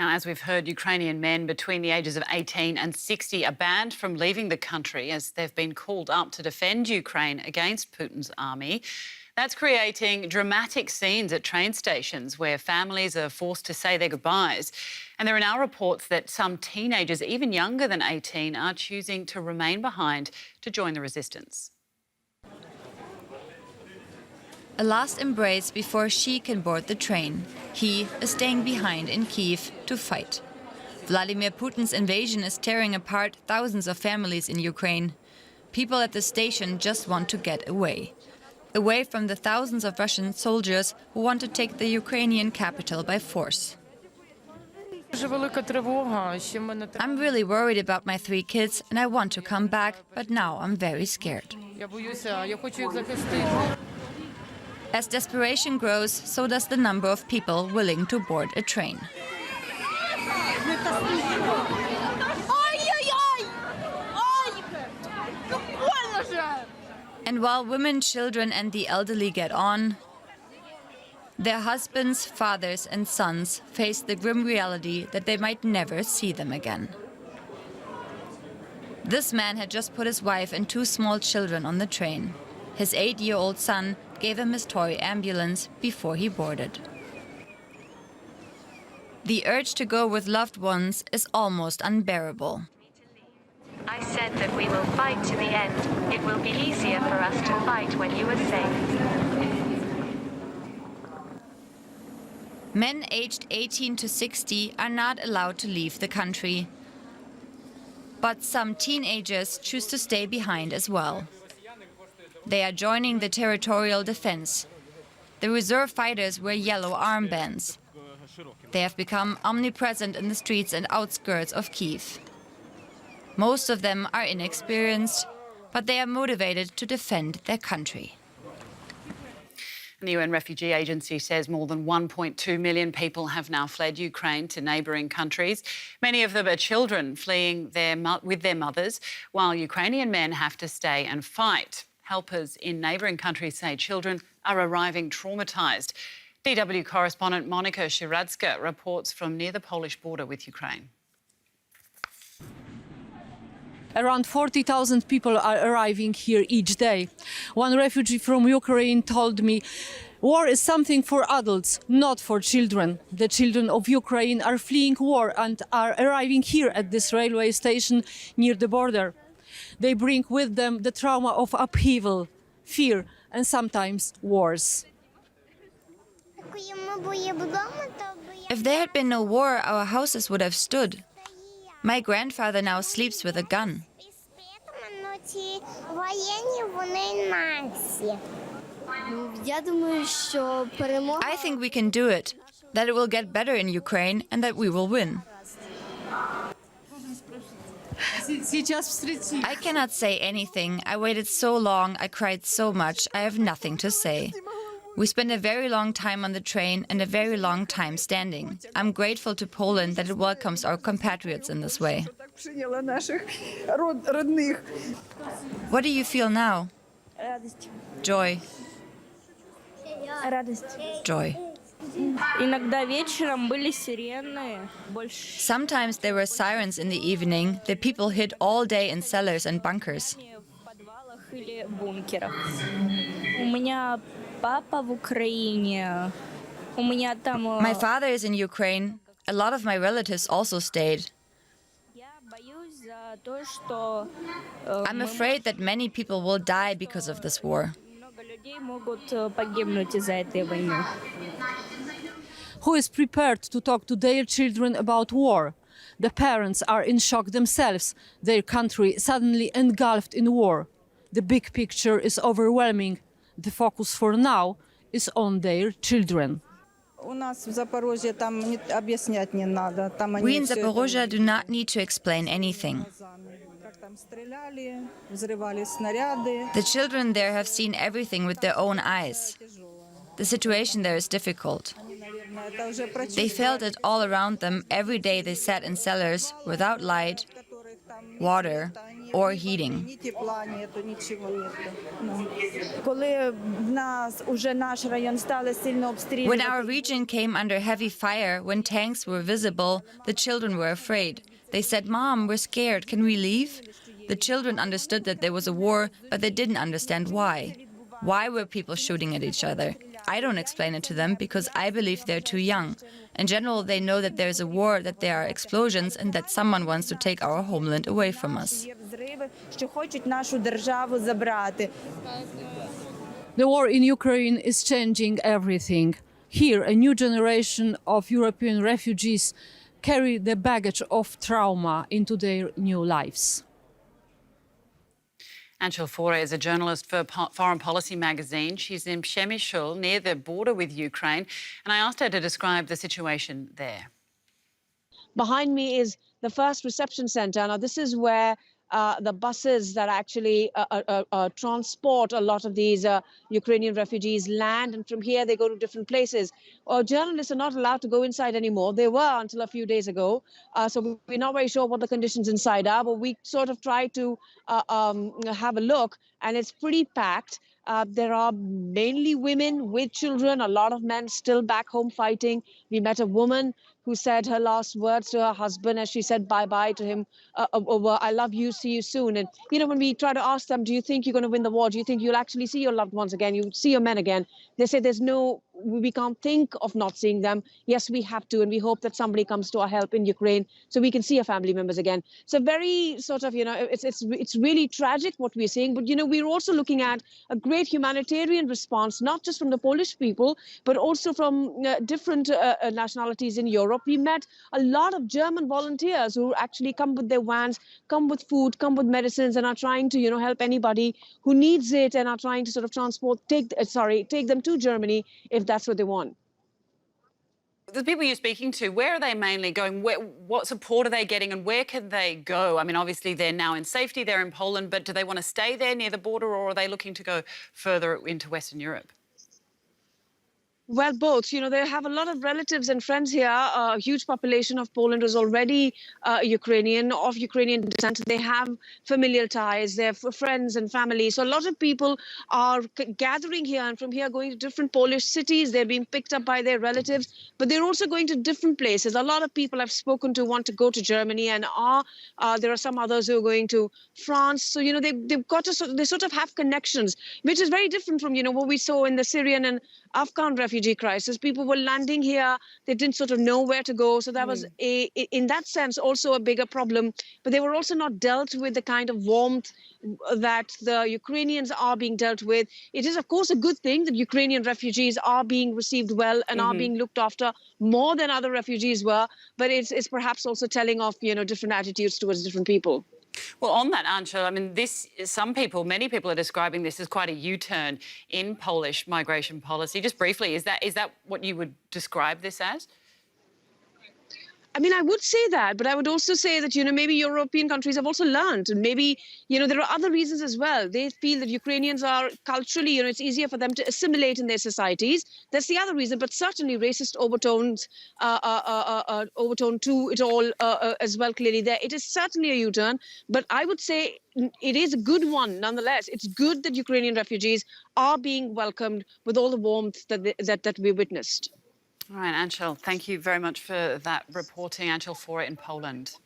Now, as we've heard, Ukrainian men between the ages of 18 and 60 are banned from leaving the country as they've been called up to defend Ukraine against Putin's army. That's creating dramatic scenes at train stations where families are forced to say their goodbyes. And there are now reports that some teenagers, even younger than 18, are choosing to remain behind to join the resistance. A last embrace before she can board the train. He is staying behind in Kyiv to fight. Vladimir Putin's invasion is tearing apart thousands of families in Ukraine. People at the station just want to get away. Away from the thousands of Russian soldiers who want to take the Ukrainian capital by force. I'm really worried about my 3 kids and I want to come back, but now I'm very scared. As desperation grows, so does the number of people willing to board a train. And while women, children and the elderly get on, their husbands, fathers and sons face the grim reality that they might never see them again. This man had just put his wife and 2 small children on the train. His 8-year-old son gave him his toy ambulance before he boarded. The urge to go with loved ones is almost unbearable. I said that we will fight to the end. It will be easier for us to fight when you are safe. Men aged 18 to 60 are not allowed to leave the country. But some teenagers choose to stay behind as well. They are joining the territorial defense. The reserve fighters wear yellow armbands. They have become omnipresent in the streets and outskirts of Kyiv. Most of them are inexperienced, but they are motivated to defend their country. The UN Refugee Agency says more than 1.2 million people have now fled Ukraine to neighbouring countries. Many of them are children fleeing with their mothers, while Ukrainian men have to stay and fight. Helpers in neighbouring countries say children are arriving traumatised. DW correspondent Monika Shiradzka reports from near the Polish border with Ukraine. Around 40,000 people are arriving here each day. One refugee from Ukraine told me, war is something for adults, not for children. The children of Ukraine are fleeing war and are arriving here at this railway station near the border. They bring with them the trauma of upheaval, fear and sometimes wars. If there had been no war, our houses would have stood. My grandfather now sleeps with a gun. I think we can do it, that it will get better in Ukraine and that we will win. I cannot say anything. I waited so long, I cried so much, I have nothing to say. We spent a very long time on the train and a very long time standing. I'm grateful to Poland that it welcomes our compatriots in this way. What do you feel now? Joy. Joy. Sometimes there were sirens in the evening. The people hid all day in cellars and bunkers. My father is in Ukraine. A lot of my relatives also stayed. I'm afraid that many people will die because of this war. Who is prepared to talk to their children about war? The parents are in shock themselves. Their country suddenly engulfed in war. The big picture is overwhelming. The focus for now is on their children. We in Zaporozhye do not need to explain anything. The children there have seen everything with their own eyes. The situation there is difficult. They felt it all around them. Every day they sat in cellars without light, water, or heating. Ні тепла нету, нічого нету. Ну. Коли в нас уже наш район стали сильно When обстрілювати. our region came under heavy fire, when tanks were visible, the children were afraid. They said, "Mom, we're scared. Can we leave?" The children understood that there was a war, but they didn't understand why. Why were people shooting at each other? I don't explain it to them because I believe they're too young. In general, they know that there's a war, that there are explosions, and that someone wants to take our homeland away from us. Є взриви, що хочуть нашу державу забрати. The war in Ukraine is changing everything. Here, a new generation of European refugees carry the baggage of trauma into their new lives. Anchal Fore is a journalist for Foreign Policy magazine. She's in Przemysl, near the border with Ukraine, and I asked her to describe the situation there. Behind me is the first reception center. Now, this is where the buses that actually transport a lot of these Ukrainian refugees land, and from here they go to different places. Journalists are not allowed to go inside anymore. They were until a few days ago. So we're not very sure what the conditions inside are, but we sort of try to have a look, and it's pretty packed. There are mainly women with children, a lot of men still back home fighting. We met a woman who said her last words to her husband as she said bye-bye to him over, "I love you, see you soon." And, you know, when we try to ask them, do you think you're going to win the war? Do you think you'll actually see your loved ones again? You'll see your men again? They say we can't think of not seeing them. Yes, we have to, and we hope that somebody comes to our help in Ukraine so we can see our family members again. So very sort of, you know, it's really tragic what we're seeing. But, you know, we're also looking at a great humanitarian response, not just from the Polish people, but also from different nationalities in Europe. We met a lot of German volunteers who actually come with their vans, come with food, come with medicines, and are trying to, you know, help anybody who needs it, and are trying to sort of take them to Germany if that's what they want. The people you're speaking to, where are they mainly going? What support are they getting, and where can they go? I mean, obviously they're now in safety, they're in Poland, but do they want to stay there near the border, or are they looking to go further into Western Europe? Well, both. You know, they have a lot of relatives and friends here. A huge population of Poland is already Ukrainian, of Ukrainian descent. They have familial ties, they have friends and family. So a lot of people are gathering here, and from here going to different Polish cities. They're being picked up by their relatives, but they're also going to different places. A lot of people I've spoken to want to go to Germany, and there are some others who are going to France. So, you know, they sort of have connections, which is very different from, you know, what we saw in the Syrian and Afghan refugee crisis. People were landing here, they didn't sort of know where to go. So that was, in that sense, also a bigger problem. But they were also not dealt with the kind of warmth that the Ukrainians are being dealt with. It is, of course, a good thing that Ukrainian refugees are being received well and are being looked after more than other refugees were. But it's perhaps also telling of, you know, different attitudes towards different people. Well, on that, Anchal, I mean, many people are describing this as quite a U-turn in Polish migration policy. Just briefly, is that what you would describe this as? I mean, I would say that, but I would also say that, you know, maybe European countries have also learned, and maybe, you know, there are other reasons as well. They feel that Ukrainians are culturally, you know, it's easier for them to assimilate in their societies. That's the other reason, but certainly racist overtones, overtone to it all as well, clearly there. It is certainly a U-turn, but I would say it is a good one nonetheless. It's good that Ukrainian refugees are being welcomed with all the warmth that we witnessed. All right, Anchal, thank you very much for that reporting. Anchal Fore in Poland.